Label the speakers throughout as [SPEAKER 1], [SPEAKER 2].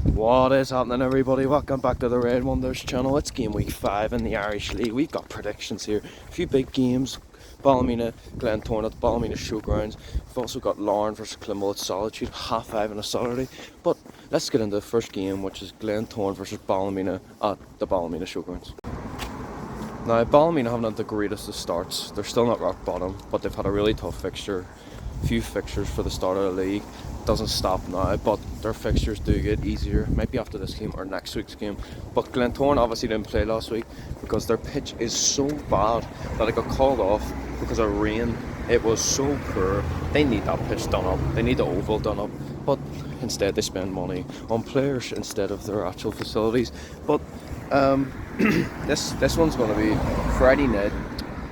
[SPEAKER 1] What is happening, everybody? Welcome back to the Red Wonders channel. It's game week 5 in the Irish League. We've got predictions here. A few big games. Ballymena, Glentoran at the Ballymena Showgrounds. We've also got Larne versus Climble at Solitude, 5:30 on a Saturday. But let's get into the first game, which is Glentoran versus Ballymena at the Ballymena Showgrounds. Now, Ballymena haven't had the greatest of starts. They're still not rock bottom, but they've had a really tough fixture. Few fixtures for the start of the league. Doesn't stop now, but their fixtures do get easier. Might be after this game or next week's game. But Glentoran obviously didn't play last week because their pitch is so bad that it got called off because of rain. It was so poor. They need that pitch done up. They need the oval done up. But instead they spend money on players instead of their actual facilities. But this one's going to be Friday night.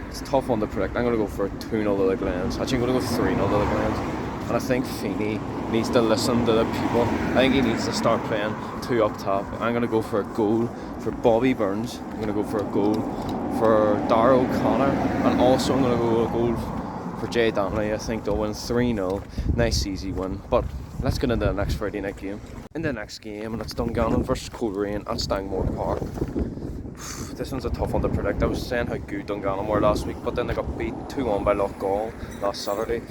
[SPEAKER 1] It's a tough one to predict. I'm going to go for a 2-0 to the Glens. Actually, I'm going to go 3-0 to the Glens. And I think Feeney needs to listen to the people. I think he needs to start playing 2 up top. I'm going to go for a goal for Bobby Burns. I'm going to go for a goal for Darragh O'Connor. And also I'm going to go a goal for Jay Donnelly. I think they'll win 3-0. Nice easy win. But let's get into the next Friday night game. In the next game, and it's Dungannon versus Coleraine at Stangmore Park. This one's a tough one to predict. I was saying how good Dungannon were last week, but then they got beat 2-1 by Loughgall last Saturday.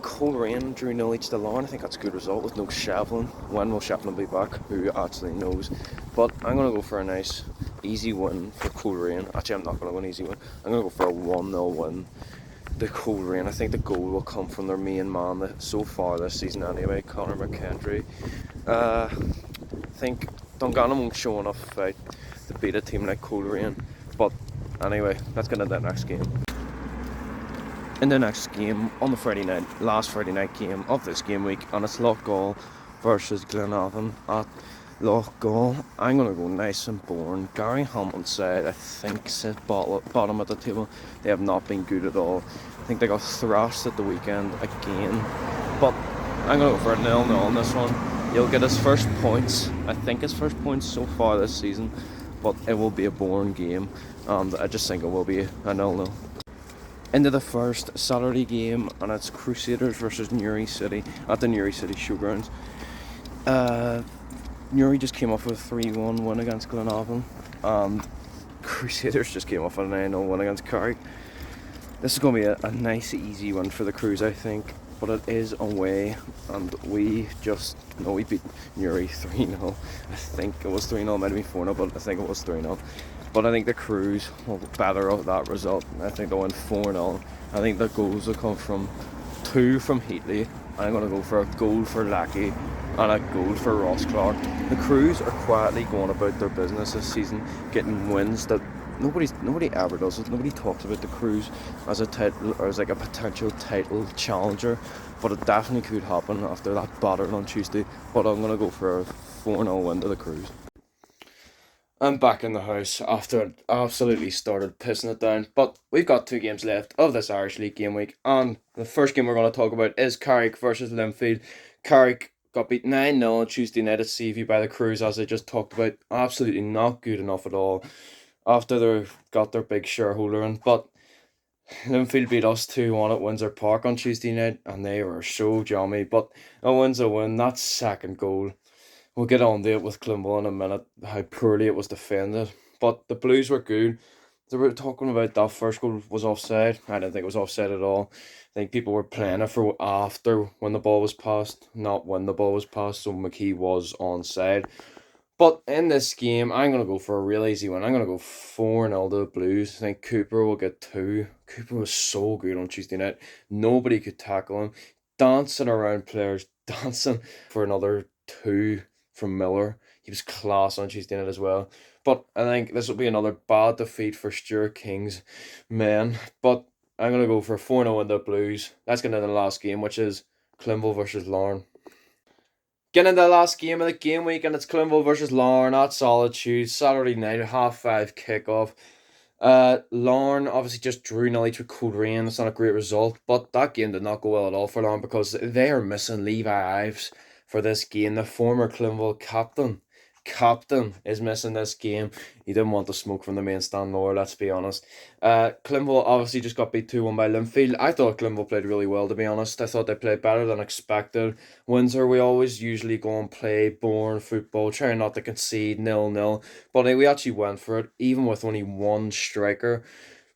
[SPEAKER 1] Coleraine drew 0 each to Larne. I think that's a good result with no Shevlin. When will Shevlin be back? Who actually knows? But I'm going to go for a nice, easy win for Coleraine. Actually, I'm not going to go an easy win. I'm going to go for a 1-0 win. The Coleraine. I think the goal will come from their main man so far this season anyway, Conor McKendry. I think Dungannon won't show enough fight to beat a team like Coleraine. But anyway, let's get into the next game. In the next game, on the Friday night, last Friday night game of this game week, and it's Loughgall versus Glenavon at Loughgall. I'm going to go nice and boring. Gary Hamilton's side, I think, sit bottom at the table. They have not been good at all. I think they got thrashed at the weekend again. But I'm going to go for a 0-0 in this one. He'll get his first points. I think his first points so far this season. But it will be a boring game. And I just think it will be a 0-0. Into the first Saturday game, and it's Crusaders versus Newry City at the Newry City Showgrounds. Newry just came off with a 3-1 win against Glenavon, and Crusaders just came off a 9-0 win against Carrick. This is going to be a nice, easy win for the Crews, I think, but it is away, and we beat Newry 3-0. I think it was 3-0, might have been 4-0, but I think it was 3-0. But I think the Crews will better out that result. I think they'll win 4-0. I think the goals will come from 2 from Heatley. I'm going to go for a goal for Lackey and a goal for Ross Clark. The Crews are quietly going about their business this season, getting wins that nobody ever does it. Nobody talks about the Crews as a title or as like a potential title challenger, but it definitely could happen after that batter on Tuesday. But I'm going to go for a 4-0 win to the Crews. I'm back in the house after it absolutely started pissing it down. But we've got 2 games left of this Irish League game week. And the first game we're going to talk about is Carrick versus Linfield. Carrick got beat 9-0 on Tuesday night at CV by the Crews, as I just talked about. Absolutely not good enough at all after they got their big shareholder in. But Linfield beat us 2-1 at Windsor Park on Tuesday night, and they were so jammy. But a win's a win. That second goal, we'll get on to it with Climble in a minute, how poorly it was defended. But the Blues were good. They were talking about that first goal was offside. I didn't think it was offside at all. I think people were playing it for after when the ball was passed, not when the ball was passed, so McKee was onside. But in this game, I'm going to go for a real easy one. I'm going to go 4-0 to the Blues. I think Cooper will get 2. Cooper was so good on Tuesday night. Nobody could tackle him. Dancing around players, dancing for another 2 from Miller. He was class on Tuesday night as well. But I think this will be another bad defeat for Stuart King's men. But I'm going to go for a 4-0 in the Blues. Let's get into the last game, which is Climble versus Larne. Getting into the last game of the game week, and it's Climble versus Larne at Solitude, Saturday night, 5:30 kickoff. Larne obviously just drew 0 each with Coleraine. That's not a great result, but that game did not go well at all for Larne because they are missing Levi Ives for this game, the former Climble captain. captain is missing this game. He didn't want the smoke from the main stand lower, let's be honest. Clinville obviously just got beat 2-1 by Linfield. I thought Clinville played really well, to be honest. I thought they played better than expected. Windsor, we always usually go and play boring football, trying not to concede 0-0. But we actually went for it, even with only one striker.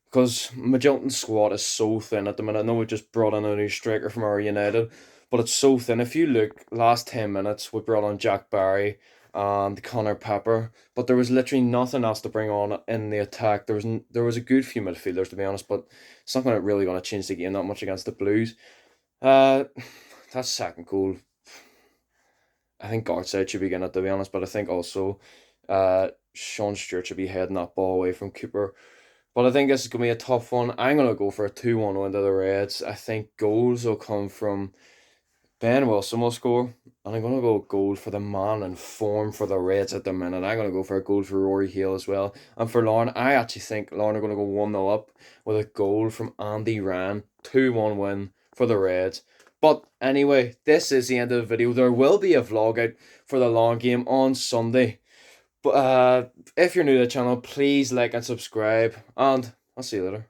[SPEAKER 1] Because Magilton's squad is so thin at the minute. I know we just brought in a new striker from our United, but it's so thin. If you look, last 10 minutes, we brought on Jack Barry and Connor Pepper, but there was literally nothing else to bring on in the attack. There was a good few midfielders, to be honest, but it's not really going to change the game that much against the Blues. Uh, that second goal, I think Gartside should be getting it, to be honest, but I think also Sean Stewart should be heading that ball away from Cooper. But I think this is going to be a tough one. I'm going to go for a 2-1 win to the Reds. I think goals will come from Ben Wilson will score. And I'm going to go goal for the man in form for the Reds at the minute. I'm going to go for a goal for Rory Hale as well. And for Lauren, I actually think Lauren are going to go 1-0 up with a goal from Andy Ryan. 2-1 win for the Reds. But anyway, this is the end of the video. There will be a vlog out for the long game on Sunday. But if you're new to the channel, please like and subscribe. And I'll see you later.